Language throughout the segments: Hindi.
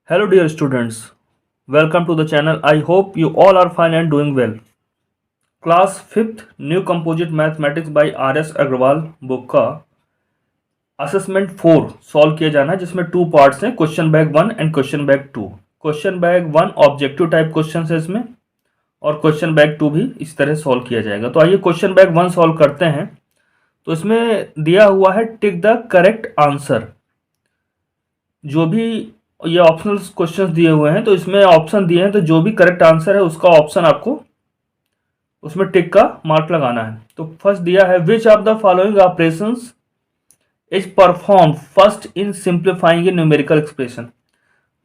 Hello dear students, welcome to the channel. I hope you all are fine and doing well. Class 5th New Composite Mathematics by R.S. Agrawal book का असेसमेंट 4 सॉल्व किया जाना है, जिसमें 2 पार्ट्स हैं, question bag 1 and question bag 2। Question bag 1 objective type question है इसमें, और क्वेश्चन बैग 2 भी इस तरह सॉल्व किया जाएगा। तो आइए क्वेश्चन बैग 1 सॉल्व करते हैं। तो इसमें दिया हुआ है टिक द करेक्ट आंसर। जो भी ये ऑप्शनल क्वेश्चंस दिए हुए हैं, तो इसमें ऑप्शन दिए हैं, तो जो भी करेक्ट आंसर है उसका ऑप्शन आपको उसमें टिक का मार्क लगाना है। तो फर्स्ट दिया है which of the following operations is perform first in simplifying A numerical expression.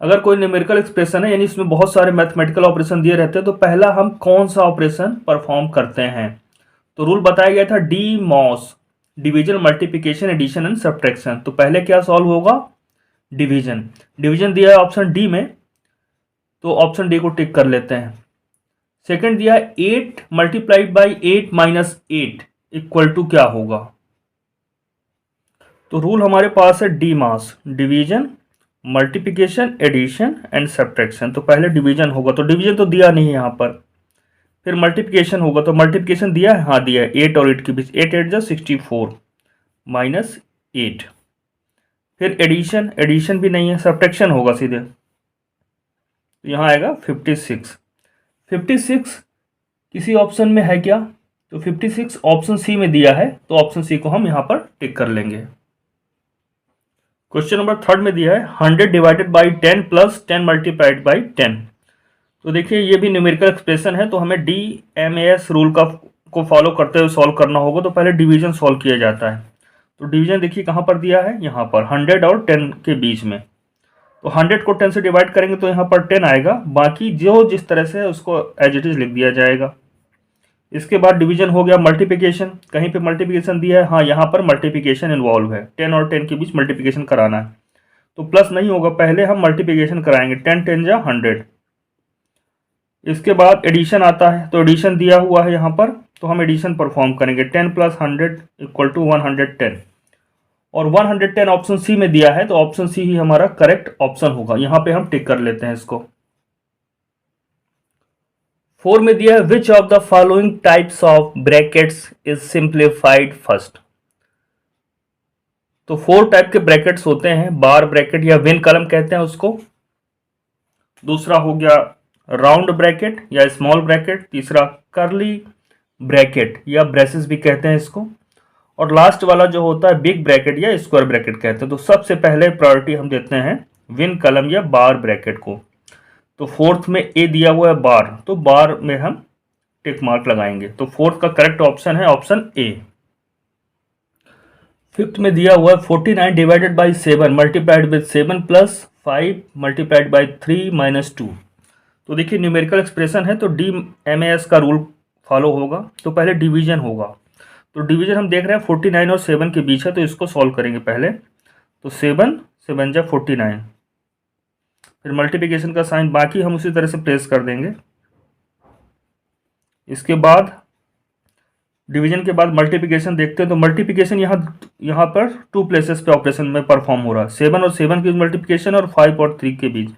अगर कोई न्यूमेरिकल एक्सप्रेशन है, यानी इसमें बहुत सारे मैथमेटिकल ऑपरेशन दिए रहते हैं, तो पहला हम कौन सा ऑपरेशन परफॉर्म करते हैं। तो रूल बताया गया था D MAS, division, multiplication, addition and subtraction. तो पहले क्या सॉल्व होगा, डिवीजन। डिवीजन दिया है ऑप्शन डी में, तो ऑप्शन डी को टिक कर लेते हैं। सेकंड दिया है 8 multiplied by 8 minus 8 equal to क्या होगा। तो रूल हमारे पास है D MAS, division, multiplication, addition and subtraction. तो पहले डिवीजन होगा, तो डिवीजन तो दिया नहीं है यहाँ पर। फिर मल्टीप्लिकेशन होगा, तो मल्टीप्लिकेशन दिया है, हाँ दिया है, 8 और 8 के बीच, 8 8 जा 64 माइनस 8। फिर एडिशन, एडिशन भी नहीं है, सब्ट्रैक्शन होगा सीधे, तो यहाँ आएगा 56। 56 किसी ऑप्शन में है क्या, तो 56 ऑप्शन सी में दिया है, तो ऑप्शन सी को हम यहाँ पर टिक कर लेंगे। क्वेश्चन नंबर 3 में दिया है 100 divided by 10 plus 10 multiplied by 10। तो देखिए ये भी न्यूमेरिकल एक्सप्रेशन है, तो हमें DMAS रूल को फॉलो करते हुए सॉल्व करना होगा। तो पहले डिवीजन सॉल्व किया जाता है। तो डिवीजन देखिए कहाँ पर दिया है, यहाँ पर 100 और 10 के बीच में। तो 100 को 10 से डिवाइड करेंगे तो यहाँ पर 10 आएगा, बाकी जो जिस तरह से है उसको एज इट इज लिख दिया जाएगा। इसके बाद डिवीजन हो गया। मल्टीप्लिकेशन, कहीं पे मल्टीप्लिकेशन दिया है, हाँ यहाँ पर मल्टीप्लिकेशन इन्वॉल्व है, 10 और 10 के बीच मल्टीप्लिकेशन कराना है, तो प्लस नहीं होगा, पहले हम मल्टीप्लिकेशन कराएंगे, 10 10 जा 100। इसके बाद एडिशन आता है, तो एडिशन दिया हुआ है यहाँ पर, तो हम एडिशन परफॉर्म करेंगे, 10 प्लस 100 इक्वल टू 110, और 110 ऑप्शन सी में दिया है, तो ऑप्शन सी ही हमारा करेक्ट ऑप्शन होगा। यहाँ पे हम टिक कर लेते हैं इसको। 4 में दिया है which of the following types of brackets is simplified first. तो 4 टाइप के ब्रैकेट्स होते हैं, बार ब्रैकेट या विन कलम कहते हैं उसको। दूसरा हो गया राउंड ब्रैकेट या स्मॉल ब्रैकेट। तीसरा कर्ली ब्रैकेट या ब्रेसेस भी कहते हैं इसको। और लास्ट वाला जो होता है बिग ब्रैकेट या स्क्वायर ब्रैकेट कहते हैं। तो सबसे पहले प्रायोरिटी हम देते हैं विन कलम या बार ब्रैकेट को। तो 4th में ए दिया हुआ है बार, तो बार में हम टिक मार्क लगाएंगे। तो 4th का करेक्ट ऑप्शन है ऑप्शन ए। 5th में दिया हुआ है 49 divided by 7 multiplied with 7 plus 5 multiplied by 3 minus 2। तो देखिए न्यूमेरिकल एक्सप्रेशन है, तो DMAS का रूल फॉलो होगा। तो पहले डिवीजन होगा, तो डिवीजन हम देख रहे हैं 49 और 7 के बीच है, तो इसको सॉल्व करेंगे पहले। तो 7 7 जा 49, फिर मल्टीप्लिकेशन का साइन बाकी हम उसी तरह से प्लेस कर देंगे। इसके बाद डिवीजन के बाद मल्टीप्लिकेशन देखते हैं, तो मल्टीप्लिकेशन यहाँ पर 2 प्लेसेस पे ऑपरेशन में परफॉर्म हो रहा है, 7 और 7 के बीच मल्टीप्लिकेशन और 5 और 3 के बीच।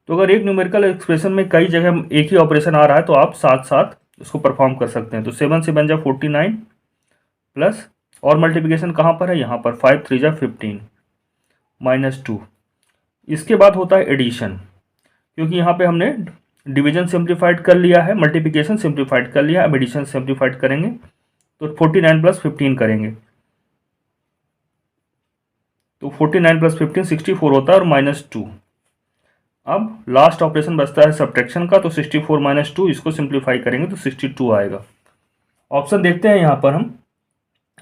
तो अगर एक न्यूमेरिकल एक्सप्रेशन में कई जगह एक ही ऑपरेशन आ रहा है, तो आप साथ साथ उसको परफॉर्म कर सकते हैं। तो 7 से बन जा 49 प्लस, और मल्टीप्लिकेशन कहाँ पर है, यहाँ पर 5 3 जा 15 माइनस 2। इसके बाद होता है एडिशन, क्योंकि यहाँ पे हमने डिवीजन सिंप्लीफाइड कर लिया है, मल्टीप्लिकेशन सिंप्लीफाइड कर लिया, अब एडिशन सिंप्लीफाइड करेंगे, तो 49 प्लस 15 करेंगे। तो 49 प्लस 15 64 होता है, और माइनस 2। अब लास्ट ऑपरेशन बचता है सब्ट्रैक्शन का, तो 64 माइनस 2, इसको सिंप्लीफाई करेंगे तो 62 आएगा। ऑप्शन देखते हैं यहाँ पर हम,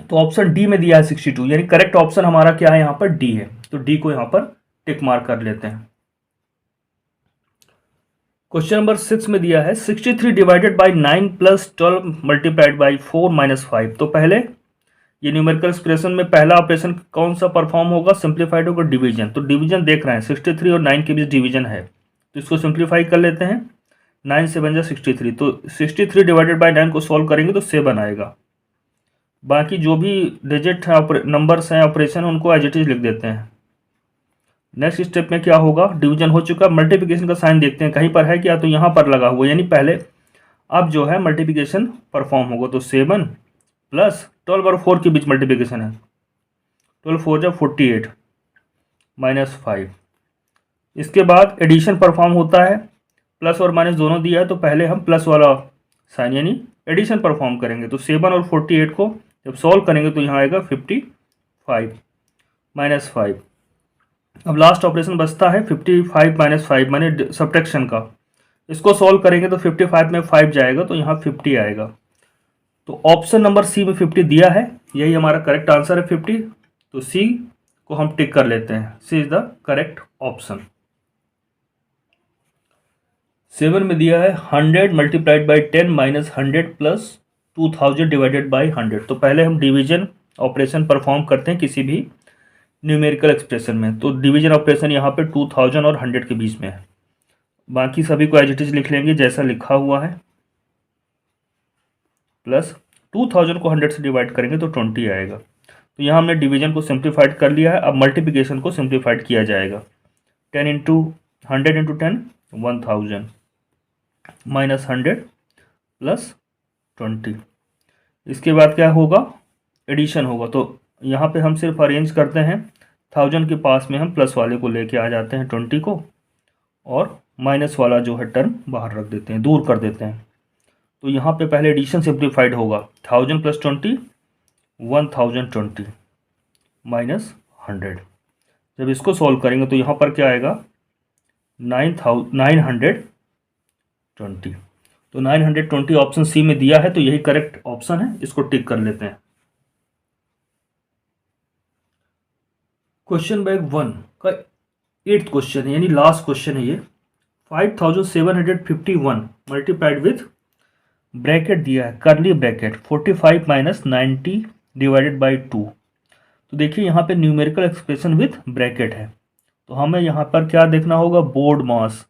तो ऑप्शन डी में दिया है 62, यानी करेक्ट ऑप्शन हमारा क्या है, यहाँ पर डी है। तो डी को यहाँ पर टिक मार्क कर लेते हैं। क्वेश्चन नंबर 6 में दिया है 63 divided by 9 plus 12 multiplied by 4 minus 5। तो पहले ये न्यूमेरिकल एक्सप्रेशन में पहला ऑपरेशन कौन सा परफॉर्म होगा, सिंप्लीफाइड होगा, डिवीजन। तो डिवीजन देख रहे हैं 63 और 9 के बीच डिवीजन है, तो इसको सिंप्लीफाई कर लेते हैं। 9 से बन जा 63, तो 63 डिवाइडेड बाई 9 को सॉल्व करेंगे तो 7 आएगा। बाकी जो भी डिजिट है, नंबर्स हैं, ऑपरेशन, उनको एज इट इज लिख देते हैं। नेक्स्ट स्टेप में क्या होगा, डिवीजन हो चुका, मल्टीप्लिकेशन का साइन देखते हैं कहीं पर है क्या, तो यहाँ पर लगा हुआ, यानी पहले अब जो है मल्टीप्लिकेशन परफॉर्म होगा। तो 7 प्लस 12 और 4 के बीच मल्टीप्लिकेशन है, 12 4 जब 48 माइनस 5। इसके बाद एडिशन परफॉर्म होता है, प्लस और माइनस दोनों दिया है, तो पहले हम प्लस वाला साइन यानी एडिशन परफॉर्म करेंगे। तो 7 और 48 को जब सॉल्व करेंगे तो यहाँ आएगा 55 माइनस 5। अब लास्ट ऑपरेशन बचता है 55 माइनस 5 माने सब्ट्रैक्शन का। इसको सॉल्व करेंगे तो 55 में 5 जाएगा तो यहाँ 50 आएगा। तो ऑप्शन नंबर सी में 50 दिया है, यही हमारा करेक्ट आंसर है 50। तो सी को हम टिक कर लेते हैं, सी इज द करेक्ट ऑप्शन। 7 में दिया है 100 multiplied by 10 minus 100 plus 2000 divided by 100। तो पहले हम डिवीजन ऑपरेशन परफॉर्म करते हैं किसी भी न्यूमेरिकल एक्सप्रेशन में। तो डिवीजन ऑपरेशन यहाँ पे 2000 और 100 के बीच में है, बाकी सभी को एज इट इज लिख लेंगे जैसा लिखा हुआ है। प्लस 2000 को 100 से डिवाइड करेंगे तो 20 आएगा। तो यहाँ हमने डिवीजन को सिंप्लीफाइड कर लिया है, अब मल्टीप्लिकेशन को सिंप्लीफाइड किया जाएगा। 10 इंटू 100 इंटू 10 1000 माइनस 100 प्लस 20। इसके बाद क्या होगा, एडिशन होगा। तो यहाँ पे हम सिर्फ अरेंज करते हैं, 1000 के पास में हम प्लस वाले को लेके आ जाते हैं 20 को, और माइनस वाला जो है टर्म बाहर रख देते हैं, दूर कर देते हैं। तो यहाँ पे पहले एडिशन सिंप्लीफाइड होगा, 1000 प्लस 20 1020 माइनस 100। जब इसको सॉल्व करेंगे तो यहाँ पर क्या आएगा 920। तो 920 ऑप्शन सी में दिया है, तो यही करेक्ट ऑप्शन है, इसको टिक कर लेते हैं। क्वेश्चन बैंक 1 का 8th क्वेश्चन है, यानी लास्ट क्वेश्चन है ये। 5751 मल्टीप्लाइड विथ ब्रैकेट दिया है, करली ब्रैकेट 45 माइनस 90 डिवाइडेड बाई 2। तो देखिए यहाँ पे न्यूमेरिकल एक्सप्रेशन विथ ब्रैकेट है, तो हमें यहाँ पर क्या देखना होगा, बोर्ड मास।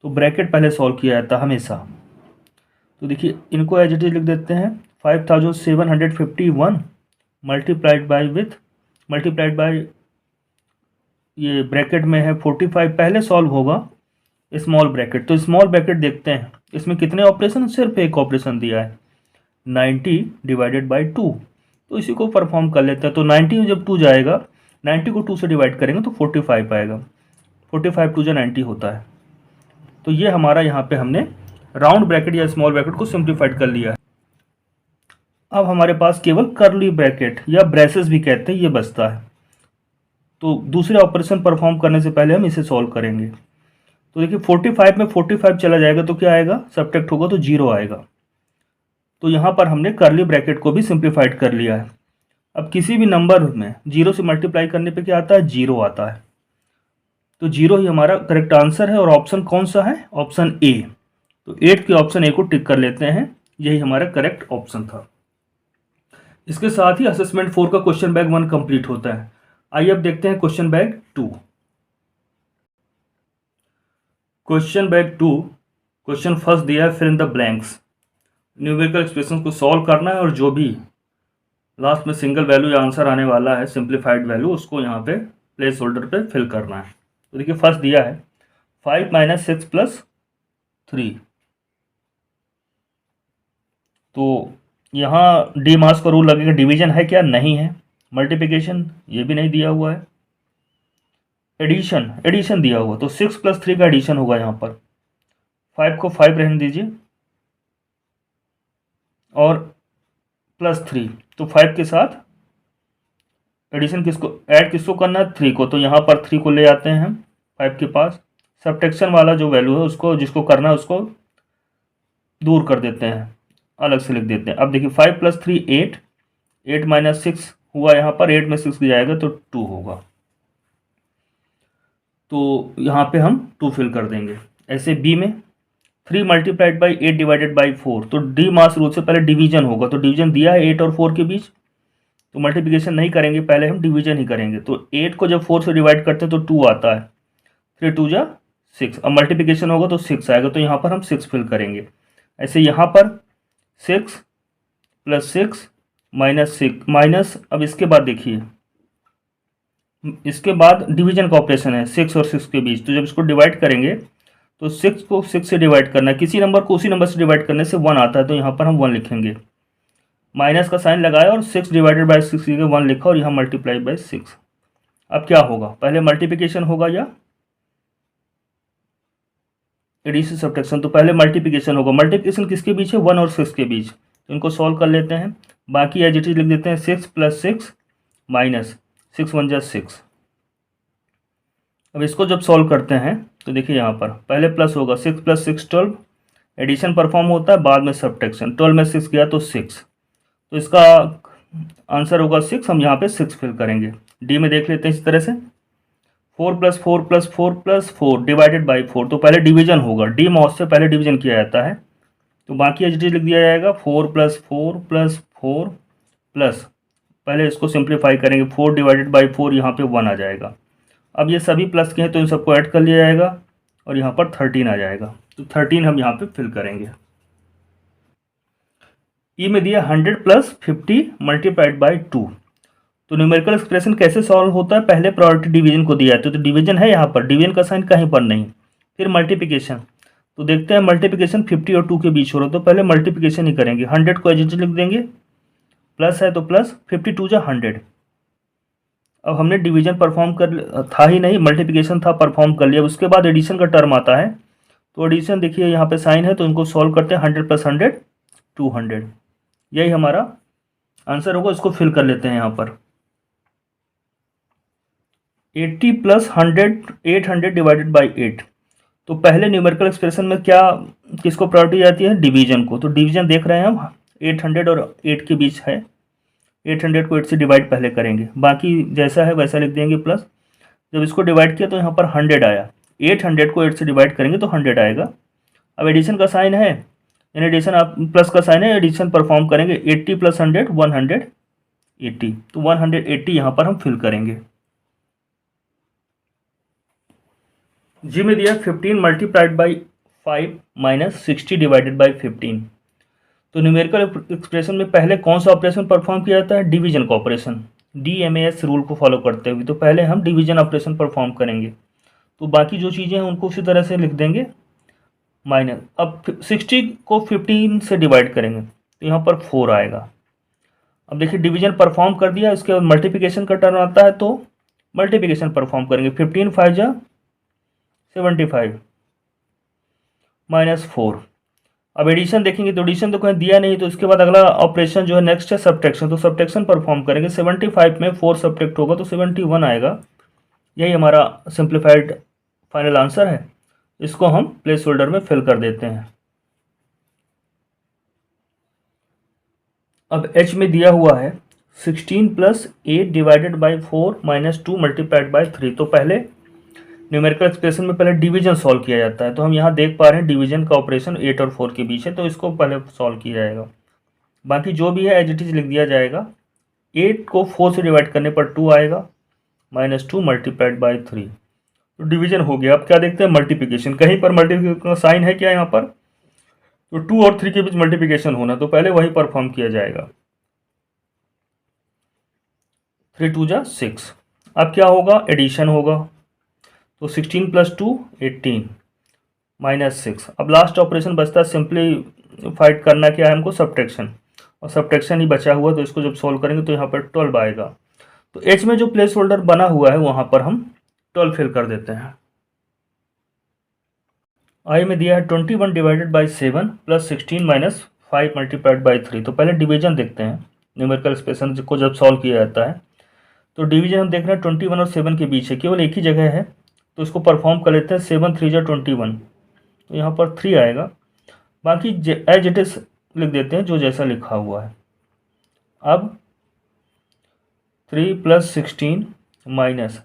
तो ब्रैकेट पहले सॉल्व किया जाता है हमेशा। तो देखिए इनको एज इट इज लिख देते हैं, 5751 मल्टीप्लाइड बाई ये ब्रैकेट में है 45, पहले सॉल्व होगा स्मॉल ब्रैकेट। तो स्मॉल ब्रैकेट देखते हैं, इसमें कितने ऑपरेशन, सिर्फ एक ऑपरेशन दिया है 90 डिवाइडेड बाई 2। तो इसी को परफॉर्म कर लेते हैं। तो 90 में जब 2 जाएगा, 90 को 2 से डिवाइड करेंगे तो 45 आएगा, 45 2 जा 90 होता है। तो ये हमारा यहाँ पे हमने राउंड ब्रैकेट या स्मॉल ब्रैकेट को सिंप्लीफाइड कर लिया है। अब हमारे पास केवल कर्ली ब्रैकेट या ब्रेसेस भी कहते हैं ये बचता है। तो दूसरे ऑपरेशन परफॉर्म करने से पहले हम इसे सॉल्व करेंगे। तो देखिए 45 में 45 चला जाएगा तो क्या आएगा, सब्ट्रैक्ट होगा तो 0 आएगा। तो यहाँ पर हमने कर्ली ब्रैकेट को भी सिंप्लीफाइड कर लिया है। अब किसी भी नंबर में 0 से मल्टीप्लाई करने पे क्या आता है, 0 आता है। तो 0 ही हमारा करेक्ट आंसर है। और ऑप्शन कौन सा है, ऑप्शन ए। तो 8 के ऑप्शन ए को टिक कर लेते हैं, यही हमारा करेक्ट ऑप्शन था। इसके साथ ही असेसमेंट 4 का क्वेश्चन बैंक 1 कंप्लीट होता है। आइए अब देखते हैं question bank 2। Question bank 2, question first दिया है fill in the blanks. Numerical expression को सॉल्व करना है और जो भी लास्ट में सिंगल वैल्यू या आंसर आने वाला है सिंप्लीफाइड वैल्यू, उसको यहाँ पे प्लेस होल्डर पे फिल करना है। तो देखिए फर्स्ट दिया है 5 माइनस 6 प्लस 3। तो यहाँ डी मास का रूल लगेगा, डिवीजन है क्या, नहीं है। मल्टीप्लिकेशन ये भी नहीं दिया हुआ है। एडिशन दिया हुआ, तो 6 प्लस 3 का एडिशन होगा यहाँ पर। 5 को 5 रहने दीजिए और प्लस 3, तो 5 के साथ एडिशन किसको करना है, 3 को। तो यहाँ पर 3 को ले आते हैं हम 5 के पास। सब्ट्रैक्शन वाला जो वैल्यू है उसको, जिसको करना है उसको दूर कर देते हैं, अलग से लिख देते हैं। अब देखिए 5 प्लस 3 8, 8 माइनस 6 हुआ यहाँ पर, 8 में 6 जाएगा तो 2 होगा। तो यहाँ पे हम 2 फिल कर देंगे। ऐसे बी में 3 मल्टीप्लाइड बाई 8 डिवाइडेड बाई 4। तो डी मास रूल से पहले डिवीजन होगा, तो डिवीजन दिया है 8 और 4 के बीच, तो मल्टीप्लिकेशन नहीं करेंगे, पहले हम डिवीजन ही करेंगे। तो 8 को जब 4 से डिवाइड करते हैं तो 2 आता है, 3 2 जा 6। अब मल्टीप्लिकेशन होगा तो 6 आएगा, तो यहाँ पर हम 6 फिल करेंगे। ऐसे यहाँ पर 6 प्लस 6 माइनस 6 माइनस, अब इसके बाद देखिए इसके बाद डिवीजन का ऑपरेशन है 6 और 6 के बीच, तो जब इसको डिवाइड करेंगे तो 6 को 6 से डिवाइड करना है, किसी नंबर को उसी नंबर से डिवाइड करने से 1 आता है, तो यहाँ पर हम 1 लिखेंगे, माइनस का साइन लगाया और 6 डिवाइडेड बाई 6 लिखे 1 लिखा और यहाँ मल्टीप्लाई बाई 6। अब क्या होगा, पहले मल्टीप्लिकेशन होगा या एडिशन सब्ट्रैक्शन, तो पहले मल्टीप्लिकेशन होगा। मल्टीप्लिकेशन किसके बीच है, 1 और 6 के बीच, तो इनको सॉल्व कर लेते हैं। बाकी एज इट इज लिख देते हैं 6 + 6 माइनस 6 × 1 = 6। अब इसको जब सॉल्व करते हैं तो देखिए यहाँ पर पहले प्लस होगा, 6 + 6 12, एडिशन परफॉर्म होता है, बाद में सब्ट्रैक्शन, 12 में 6 गया तो 6, तो इसका आंसर होगा 6। हम यहाँ पे 6 फिल करेंगे। डी में देख लेते हैं इस तरह से, 4 + 4 + 4 + 4 डिवाइडेड बाई 4, तो पहले डिवीजन होगा, डी मॉड से पहले डिवीजन किया जाता है, तो बाकी एज इट इज लिख दिया जाएगा 4 + 4 + 4 प्लस, पहले इसको सिंप्लीफाई करेंगे, 4 डिवाइडेड बाई 4, यहाँ पे 1 आ जाएगा। अब ये सभी प्लस के हैं तो इन सबको ऐड कर लिया जाएगा और यहाँ पर 13 आ जाएगा, तो 13 हम यहाँ पे फिल करेंगे। ई में दिया 100 + 50 मल्टीप्लाइड बाई 2, तो न्यूमेरिकल एक्सप्रेशन कैसे सॉल्व होता है, पहले प्रायोरिटी डिवीजन को दिया है तो डिवीजन है यहाँ पर, डिवीजन का साइन कहीं पर नहीं, फिर मल्टीप्लिकेशन, तो देखते हैं मल्टीप्लिकेशन 50 और 2 के बीच हो रहा है, तो पहले मल्टीप्लिकेशन ही करेंगे, 100 को एज इट इज लिख देंगे, प्लस है तो प्लस, 52 × 100। अब हमने डिवीजन परफॉर्म कर था ही नहीं, मल्टीप्लिकेशन था, परफॉर्म कर लिया, उसके बाद एडिशन का टर्म आता है, तो एडिशन देखिए यहाँ पे साइन है, तो इनको सॉल्व करते हैं, 100 + 100 200, यही हमारा आंसर होगा। इसको फिल कर लेते हैं यहाँ पर 80 + 100 800 डिवाइडेड बाई 8, तो पहले न्यूमेरिकल एक्सप्रेशन में क्या किसको प्रायोरिटी आती है, डिवीजन को, तो डिवीजन देख रहे हैं हम 800 और 8 के बीच है, 800 को 8 से डिवाइड पहले करेंगे, बाकी जैसा है वैसा लिख देंगे प्लस, जब इसको डिवाइड किया तो यहाँ पर 100 आया, 800 को 8 से डिवाइड करेंगे तो 100 आएगा। अब एडिशन का साइन है, यानी एडिशन आप प्लस का साइन है, एडिशन परफॉर्म करेंगे, 80 + 100 180, तो 180 यहाँ पर हम फिल करेंगे। जी में दिया 15 multiplied by 5 minus 60 divided by 15, तो न्यूमेरिकल एक्सप्रेशन में पहले कौन सा ऑपरेशन परफॉर्म किया जाता है, डिवीजन का ऑपरेशन, DMAS रूल को फॉलो करते हुए, तो पहले हम डिवीजन ऑपरेशन परफॉर्म करेंगे, तो बाकी जो चीज़ें हैं उनको उसी तरह से लिख देंगे माइनस। अब 60 को 15 से डिवाइड करेंगे तो यहाँ पर 4 आएगा। अब देखिए डिवीजन परफॉर्म कर दिया, इसके बाद मल्टीप्लिकेशन का टर्न आता है तो मल्टीप्लिकेशन परफॉर्म करेंगे, 15 × 5 = 75 माइनस 4। अब एडिशन देखेंगे तो एडिशन तो कहीं दिया नहीं, तो इसके बाद अगला ऑपरेशन जो है नेक्स्ट है सब्ट्रैक्शन, तो सब्ट्रैक्शन परफॉर्म करेंगे, 75 में 4 सब्ट्रैक्ट होगा तो 71 आएगा, यही हमारा सिंप्लीफाइड फाइनल आंसर है। इसको हम प्लेस होल्डर में फिल कर देते हैं। अब H में दिया हुआ है 16 + 8 divided by 4 minus 2 multiplied by 3, तो पहले न्यूमेरिकल एक्सप्रेशन में पहले डिवीजन सॉल्व किया जाता है, तो हम यहाँ देख पा रहे हैं डिवीजन का ऑपरेशन 8 और 4 के बीच है, तो इसको पहले सॉल्व किया जाएगा, बाकी जो भी है एज इट इज लिख दिया जाएगा। 8 को 4 से डिवाइड करने पर 2 आएगा, माइनस 2 मल्टीप्लाइड बाई 3, तो डिवीजन हो गया। अब क्या देखते हैं मल्टीप्लिकेशन, कहीं पर मल्टीप्लिकेशन का साइन है क्या यहाँ पर, तो 2 और 3 के बीच मल्टीप्लिकेशन होना, तो पहले वही परफॉर्म किया जाएगा, 3 × 2 = 6। अब क्या होगा, एडिशन होगा, तो 16 + 2 18 माइनस 6। अब लास्ट ऑपरेशन बचता है सिंप्लीफाइड करना, क्या है हमको, सब्ट्रैक्शन, और सब्ट्रैक्शन ही बचा हुआ, तो इसको जब सॉल्व करेंगे तो यहाँ पर 12 आएगा, तो एच में जो प्लेस होल्डर बना हुआ है वहाँ पर हम 12 फिल कर देते हैं। आई में दिया है 21 divided by 7 + 16 minus 5 multiplied by 3, तो पहले डिवीजन देखते हैं, न्यूमेरिकल एक्सप्रेशन को जब सॉल्व किया जाता है तो डिवीजन हम देख रहे हैं 21 और 7 के बीच है, केवल एक ही जगह है, तो इसको परफॉर्म कर लेते हैं, 7 × 3 = 21, तो यहाँ पर 3 आएगा, बाकी एज इट इज लिख देते हैं जो जैसा लिखा हुआ है। अब 3 + 16 माइनस,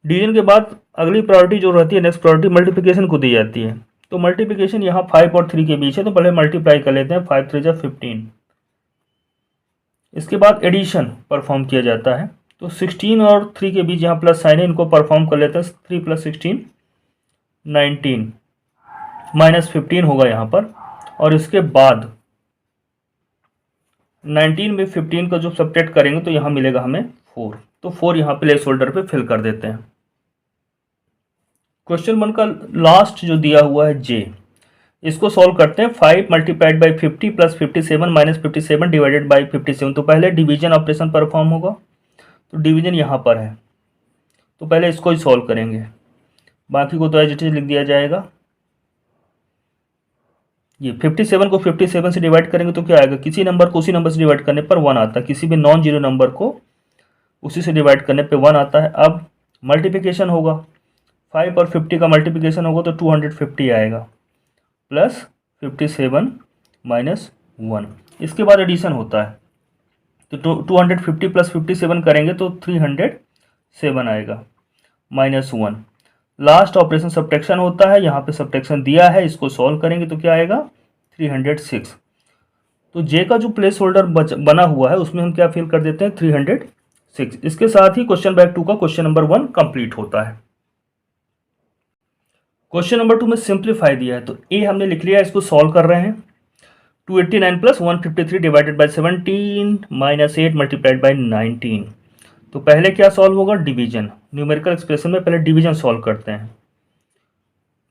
डिवीजन के बाद अगली प्रायोरिटी जो रहती है नेक्स्ट प्रायोरिटी मल्टीप्लिकेशन को दी जाती है, तो मल्टीप्लिकेशन यहाँ 5 और 3 के बीच है, तो पहले मल्टीप्लाई कर लेते हैं, 5 × 3 = 15। इसके बाद एडिशन परफॉर्म किया जाता है, तो 16 और 3 के बीच यहाँ प्लस साइन है, इनको परफॉर्म कर लेते हैं, 3 + 16 19 माइनस 15 होगा यहाँ पर, और इसके बाद 19 में 15 का जो सब्ट्रैक्ट करेंगे तो यहाँ मिलेगा हमें 4, तो 4 यहाँ प्लेस होल्डर पे फिल कर देते हैं। क्वेश्चन 1 का लास्ट जो दिया हुआ है जे, इसको सॉल्व करते हैं। 5 multiplied by 50 plus 57 minus 57 divided by 57। तो पहले डिवीजन ऑपरेशन परफॉर्म होगा, तो डिवीजन यहाँ पर है, तो पहले इसको ही सॉल्व करेंगे, बाकी को तो एज इट इज लिख दिया जाएगा। ये 57 को 57 से डिवाइड करेंगे तो क्या आएगा, किसी नंबर को उसी नंबर से डिवाइड करने पर 1 आता है, किसी भी नॉन जीरो नंबर को उसी से डिवाइड करने पे 1 आता है। अब मल्टीप्लिकेशन होगा, 5 और 50 का मल्टीप्लिकेशन होगा तो 250 आएगा प्लस 57 माइनस 1। इसके बाद एडिशन होता है, तो 250 प्लस 57 करेंगे तो 307 आएगा माइनस 1। लास्ट ऑपरेशन सब्ट्रैक्शन होता है, यहाँ पे सब्ट्रैक्शन दिया है, इसको सॉल्व करेंगे तो क्या आएगा 306। तो जे का जो प्लेस होल्डर बना हुआ है उसमें हम क्या फिल कर देते हैं 306। इसके साथ ही क्वेश्चन बैक 2 का क्वेश्चन नंबर 1 कंप्लीट होता है। क्वेश्चन नंबर 2 में सिंप्लीफाई दिया है, तो ए हमने लिख लिया, इसको सॉल्व कर रहे हैं। 289 plus 153 divided by 17 minus 8 multiplied by 19। तो पहले क्या सॉल्व होगा, डिवीजन। न्यूमेरिकल एक्सप्रेशन में पहले डिवीजन सॉल्व करते हैं,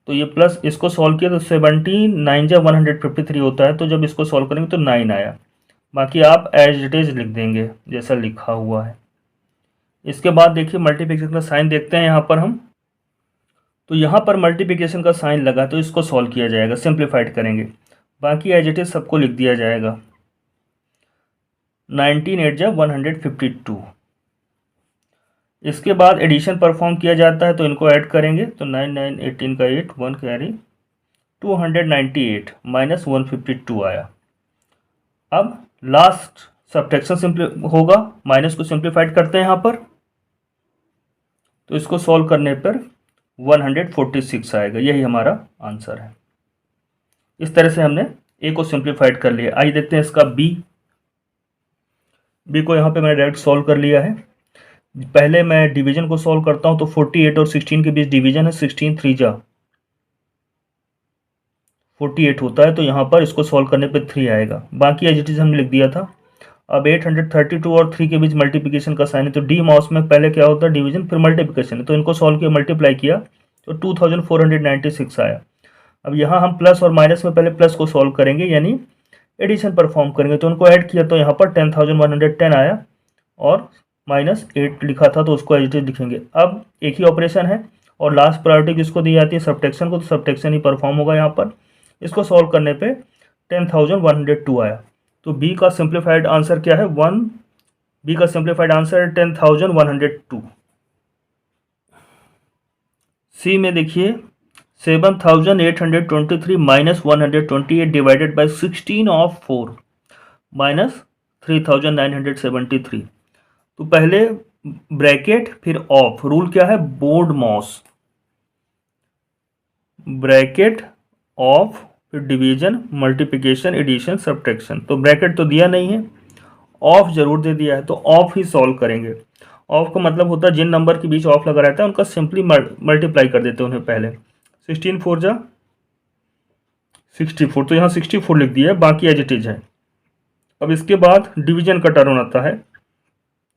तो ये प्लस इसको सॉल्व किया तो 17 9 जब 153 होता है, तो जब इसको सॉल्व करेंगे तो 9 आया। बाकी आप एज इट इज लिख देंगे जैसा लिखा हुआ है। इसके बाद देखिए मल्टीप्लिकेशन का साइन देखते हैं यहाँ पर हम, तो यहाँ पर मल्टीप्लिकेशन का साइन लगा तो इसको सॉल्व किया जाएगा, सिंप्लीफाइड करेंगे, बाकी एज इट इज सबको लिख दिया जाएगा। 19 8 जब 152। इसके बाद एडिशन परफॉर्म किया जाता है, तो इनको ऐड करेंगे तो 9 9 18 का 8 1 कैरी 298 माइनस 152 आया। अब लास्ट सब्ट्रैक्शन होगा, माइनस को सिंप्लीफाइड करते हैं यहाँ पर, तो इसको सॉल्व करने पर 146 आएगा, यही हमारा आंसर है। इस तरह से हमने ए को सिंप्लीफाइड कर लिया। आइए देखते हैं इसका बी को यहाँ पे मैंने डायरेक्ट सॉल्व कर लिया है। पहले मैं डिवीजन को सॉल्व करता हूँ, तो 48 और 16 के बीच डिवीजन है, 16 3 जा 48 होता है, तो यहाँ पर इसको सॉल्व करने पे 3 आएगा, बाकी एज इट इज हमने लिख दिया था। अब 832 और 3 के बीच मल्टीप्लिकेशन का साइन है, तो डी माउस में पहले क्या होता है डिवीजन फिर मल्टीप्लिकेशन है, तो इनको सॉल्व किया मल्टीप्लाई किया तो 2496 आया। अब यहाँ हम प्लस और माइनस में पहले प्लस को सॉल्व करेंगे, यानी एडिशन परफॉर्म करेंगे, तो उनको ऐड किया तो यहाँ पर 10,110 आया, और माइनस 8 लिखा था तो उसको एज इट इज लिखेंगे। अब एक ही ऑपरेशन है और लास्ट प्रायोरिटी किसको दी जाती है, सब्ट्रैक्शन को, तो सब्ट्रैक्शन ही परफॉर्म होगा यहाँ पर। इसको सॉल्व करने पे 10,102 आया। तो बी का सिंप्लीफाइड आंसर क्या है, बी का सिंप्लीफाइड आंसर है 10,102। सी में देखिए 7,823 minus 128 divided by 16 of 4 minus 3,973। तो पहले ब्रैकेट फिर ऑफ, रूल क्या है, बोर्ड माउस, ब्रैकेट ऑफ फिर डिवीजन मल्टीप्लिकेशन एडिशन सब्ट्रैक्शन। तो ब्रैकेट तो दिया नहीं है, ऑफ जरूर दे दिया है, तो ऑफ ही सॉल्व करेंगे। ऑफ का मतलब होता है जिन नंबर के बीच ऑफ लगा रहता है उनका सिंपली मल्टीप्लाई कर देते हैं उन्हें पहले। 16 4 जा 64, तो यहाँ 64 लिख दिया है, बाकी एज इट इज है। अब इसके बाद डिवीजन का टर्न आता है,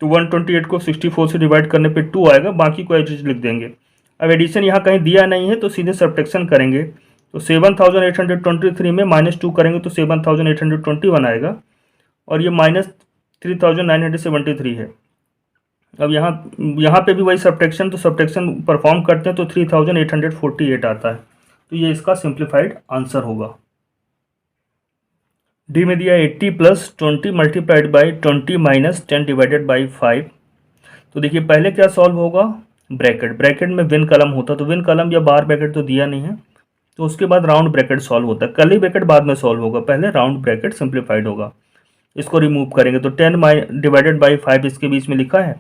तो 128 को 64 से डिवाइड करने पे 2 आएगा, बाकी को एज इट इज लिख देंगे। अब एडिशन यहाँ कहीं दिया नहीं है तो सीधे सब्ट्रैक्शन करेंगे, तो 7,823 में -2 करेंगे तो 7,821 आएगा, और ये माइनस 3,973 है। अब यहाँ पे भी वही सब्ट्रैक्शन, तो सब्ट्रैक्शन परफॉर्म करते हैं तो 3,848 आता है, तो ये इसका सिंप्लीफाइड आंसर होगा। डी में दिया 80 plus 20 multiplied by 20 minus 10 divided by 5। तो देखिए पहले क्या सॉल्व होगा, ब्रैकेट में विन कलम होता, तो विन कलम या बार ब्रैकेट तो दिया नहीं है, तो उसके बाद राउंड ब्रैकेट सॉल्व होता है। कर्ली ब्रैकेट बाद में सॉल्व होगा, पहले राउंड ब्रैकेट सिंप्लीफाइड होगा। इसको रिमूव करेंगे तो 10 डिवाइडेड बाई 5 इसके बीच में लिखा है,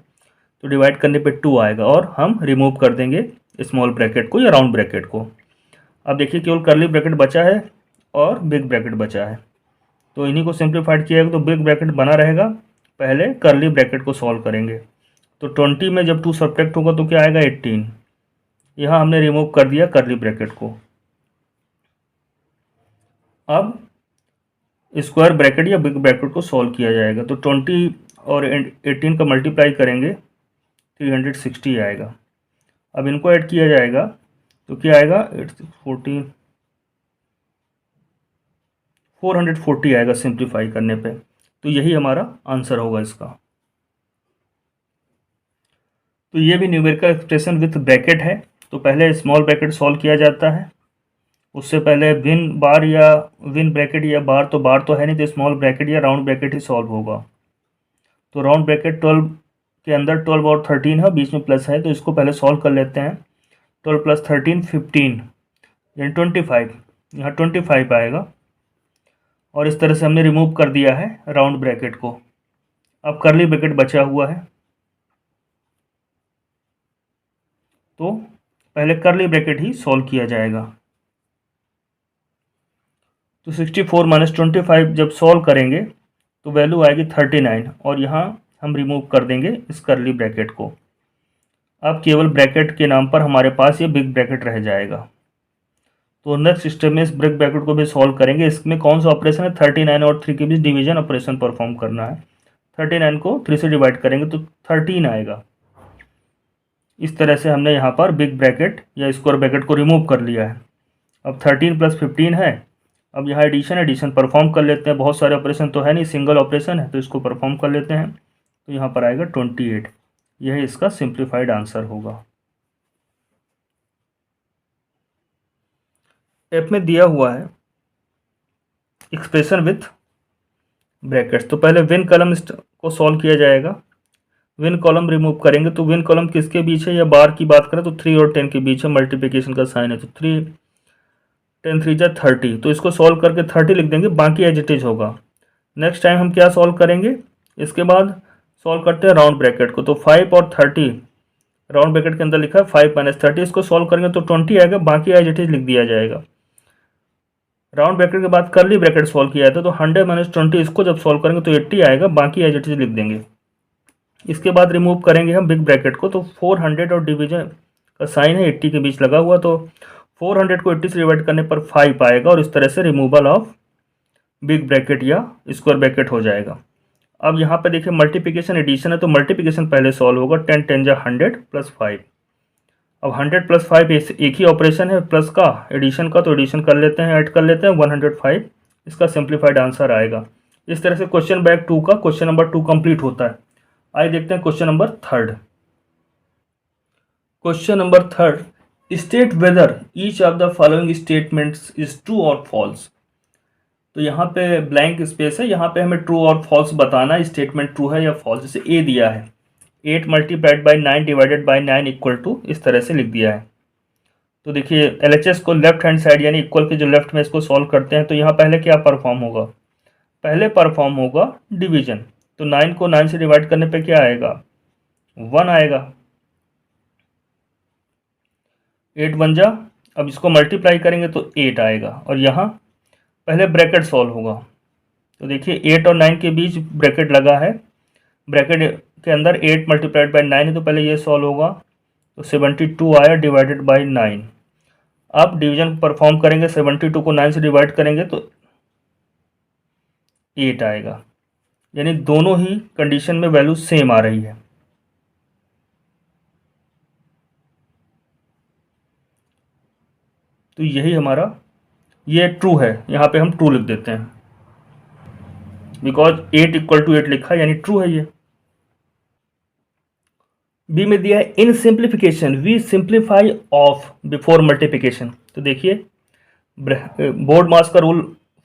तो डिवाइड करने पे 2 आएगा, और हम रिमूव कर देंगे स्मॉल ब्रैकेट को या राउंड ब्रैकेट को। अब देखिए केवल कर्ली ब्रैकेट बचा है और बिग ब्रैकेट बचा है, तो इन्हीं को सिंप्लीफाइड किया तो बिग ब्रैकेट बना रहेगा। पहले कर्ली ब्रैकेट को सॉल्व करेंगे, तो 20 में जब 2 सब्ट्रैक्ट होगा तो क्या आएगा 18। यहाँ हमने रिमूव कर दिया कर्ली ब्रैकेट को। अब स्क्वायर ब्रैकेट या बिग ब्रैकेट को सॉल्व किया जाएगा, तो 20 और 18 का मल्टीप्लाई करेंगे 360 आएगा। अब इनको ऐड किया जाएगा तो क्या आएगा, 8 6 14 440 आएगा सिंप्लीफाई करने पे। तो यही हमारा आंसर होगा इसका। तो ये भी न्यूमेरिकल एक्सप्रेशन विथ ब्रैकेट है। तो पहले स्मॉल ब्रैकेट सॉल्व किया जाता है, उससे पहले विन बार या विन ब्रैकेट या बार, तो बार तो है नहीं, तो स्मॉल ब्रैकेट या राउंड ब्रैकेट ही सॉल्व होगा। तो राउंड ब्रैकेट 12 के अंदर 12 और 13 है, बीच में प्लस है, तो इसको पहले सॉल्व कर लेते हैं। 12 + 13 15 यानी 25, यहाँ 25 आएगा। और इस तरह से हमने रिमूव कर दिया है राउंड ब्रैकेट को। अब कर्ली ब्रैकेट बचा हुआ है, तो पहले कर्ली ब्रैकेट ही सॉल्व किया जाएगा। तो 64 - 25 जब सॉल्व करेंगे तो वैल्यू आएगी 39, और यहाँ हम रिमूव कर देंगे इस कर्ली ब्रैकेट को। अब केवल ब्रैकेट के नाम पर हमारे पास ये बिग ब्रैकेट रह जाएगा। तो नेक्स्ट स्टेप में इस बिग ब्रैकेट को भी सॉल्व करेंगे। इसमें कौन सा ऑपरेशन है, 39 और 3 के बीच डिवीजन ऑपरेशन परफॉर्म करना है। 39 को 3 से डिवाइड करेंगे तो 13 आएगा। इस तरह से हमने यहाँ पर बिग ब्रैकेट या स्क्वायर ब्रैकेट को रिमूव कर लिया है। अब 13 + 15 है। अब यहाँ एडिशन परफॉर्म कर लेते हैं। बहुत सारे ऑपरेशन तो है नहीं, सिंगल ऑपरेशन है, तो इसको परफॉर्म कर लेते हैं। तो यहाँ पर आएगा 28। यही इसका सिंप्लीफाइड आंसर होगा। ऐप में दिया हुआ है एक्सप्रेशन विथ ब्रैकेट्स। तो पहले विन कॉलम को सॉल्व किया जाएगा। विन कॉलम रिमूव करेंगे तो विन कॉलम किसके बीच है, या बार की बात करें तो 3 और 10 के बीच है, मल्टीप्लिकेशन का साइन है। तो 3 10 3 जा 30, तो इसको सॉल्व करके 30 लिख देंगे, बाकी एज इट इज होगा। नेक्स्ट टाइम हम क्या सॉल्व करेंगे, इसके बाद सॉल्व करते हैं राउंड ब्रैकेट को। तो 5 और 30 राउंड ब्रैकेट के अंदर लिखा है 5 - 30, इसको सॉल्व करेंगे तो 20 आएगा, बाकी एज इट इज लिख दिया जाएगा। राउंड ब्रैकेट के बाद कर्ली ब्रैकेट सॉल्व किया था, तो 100 - 20 इसको जब सॉल्व करेंगे तो 80 आएगा, बाकी एज इट इज लिख देंगे। इसके बाद रिमूव करेंगे हम बिग ब्रैकेट को। तो 400 और डिवीजन का साइन है 80 के बीच लगा हुआ, तो 400 को 80 से डिवाइड करने पर 5 आएगा, और इस तरह से रिमूवल ऑफ बिग ब्रैकेट या स्क्वायर ब्रैकेट हो जाएगा। अब यहाँ पे देखिए मल्टीप्लिकेशन एडिशन है, तो मल्टीप्लिकेशन पहले सॉल्व होगा। 10 10 जा 100 + 5। अब 100 + 5 एक ही ऑपरेशन है प्लस का, एडिशन का, तो एडिशन कर लेते हैं, ऐड कर लेते हैं। 105 इसका सिंप्लीफाइड आंसर आएगा। इस तरह से क्वेश्चन बैंक 2 का क्वेश्चन नंबर 2 कंप्लीट होता है। आइए देखते हैं question number 3। Question number 3, state whether each of the following statements is true और फॉल्स। तो यहाँ पे ब्लैंक स्पेस है, यहाँ पे हमें ट्रू और फॉल्स बताना है, स्टेटमेंट ट्रू है या फॉल्स। जैसे ए दिया है 8 × 9 डिवाइडेड बाई 9 इक्वल टू, इस तरह से लिख दिया है। तो देखिए LHS को लेफ्ट हैंड साइड यानी इक्वल के जो लेफ्ट में इसको सॉल्व करते हैं, तो यहाँ पहले क्या परफॉर्म होगा, पहले परफॉर्म होगा डिवीजन। तो 9 को 9 से डिवाइड करने पे क्या आएगा, 1 आएगा। 8 1 जा, अब इसको मल्टीप्लाई करेंगे तो 8 आएगा, और यहाँ पहले ब्रैकेट सॉल्व होगा। तो देखिए 8 और 9 के बीच ब्रैकेट लगा है, ब्रैकेट के अंदर 8 × 9 है, तो पहले ये सॉल्व होगा। तो 72 आया डिवाइडेड बाई 9। अब डिवीजन परफॉर्म करेंगे, 72 को 9 से डिवाइड करेंगे तो 8 आएगा, यानी दोनों ही कंडीशन में वैल्यू सेम आ रही है। तो यही हमारा ये ट्रू है, यहाँ पे हम ट्रू लिख देते हैं, बिकॉज 8 = 8 लिखा है, यानी ट्रू है ये। बी में दिया है in simplification we simplify of before multiplication. तो देखिए बोर्ड मास का रूल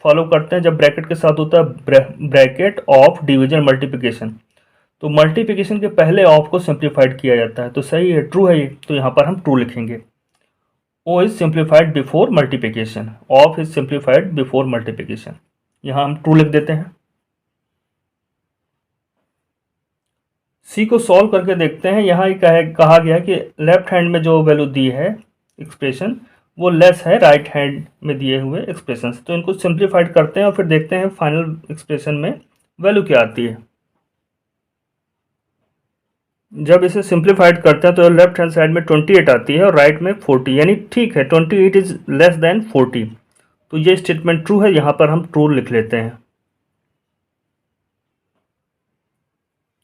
फॉलो करते हैं, जब ब्रैकेट के साथ होता है ब्रैकेट ऑफ डिवीजन मल्टीप्लिकेशन, तो मल्टीप्लिकेशन के पहले ऑफ को सिंप्लीफाइड किया जाता है। तो सही है, ट्रू है ये, तो यहाँ पर हम ट्रू लिखेंगे। O is simplified before multiplication, of is simplified before multiplication, यहाँ हम ट्रू लिख देते हैं। सी को सॉल्व करके देखते हैं। यहाँ कहा गया है कि लेफ्ट हैंड में जो वैल्यू दी है एक्सप्रेशन वो लेस है राइट हैंड में दिए हुए एक्सप्रेशन से। तो इनको सिंप्लीफाइड करते हैं और फिर देखते हैं फाइनल एक्सप्रेशन में वैल्यू क्या आती है। जब इसे सिंप्लीफाइड करते हैं तो लेफ्ट हैंड साइड में 28 आती है और राइट में 40, यानी ठीक है 28 इज लेस देन 40। तो ये स्टेटमेंट ट्रू है, यहाँ पर हम ट्रू लिख लेते हैं।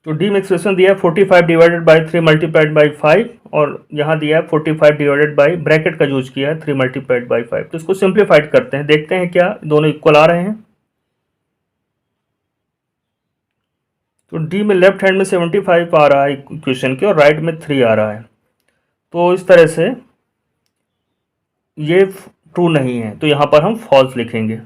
तो डी में एक्सप्रेशन दिया है 45 डिवाइडेड बाई 3 मल्टीप्लाइड बाई 5 और यहाँ दिया है 45 डिवाइडेड बाई ब्रैकेट का यूज किया है 3 मल्टीप्लाइड बाई 5। तो इसको सिंप्लीफाइड करते हैं, देखते हैं क्या दोनों इक्वल आ रहे हैं। तो डी में लेफ्ट हैंड में 75 आ रहा है इक्वेशन के और राइट में 3 आ रहा है। तो इस तरह से ये ट्रू नहीं है, तो यहाँ पर हम फॉल्स लिखेंगे।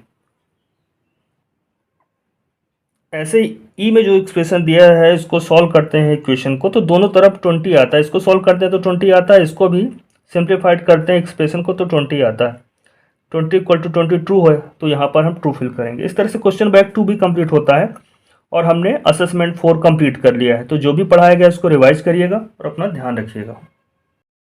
ऐसे ई में जो एक्सप्रेशन दिया है इसको सॉल्व करते हैं इक्वेशन को, तो दोनों तरफ 20 आता है, इसको सॉल्व करते हैं तो 20 आता है, इसको भी सिंप्लीफाइड करते हैं एक्सप्रेशन को तो 20 आता है। 20 इक्वल टू 20 ट्रू है, तो यहाँ पर हम ट्रू फिल करेंगे। इस तरह से क्वेश्चन बैंक 2 भी कंप्लीट होता है और हमने असेसमेंट 4 कंप्लीट कर लिया है। तो जो भी पढ़ाया गया उसको रिवाइज करिएगा और अपना ध्यान रखिएगा।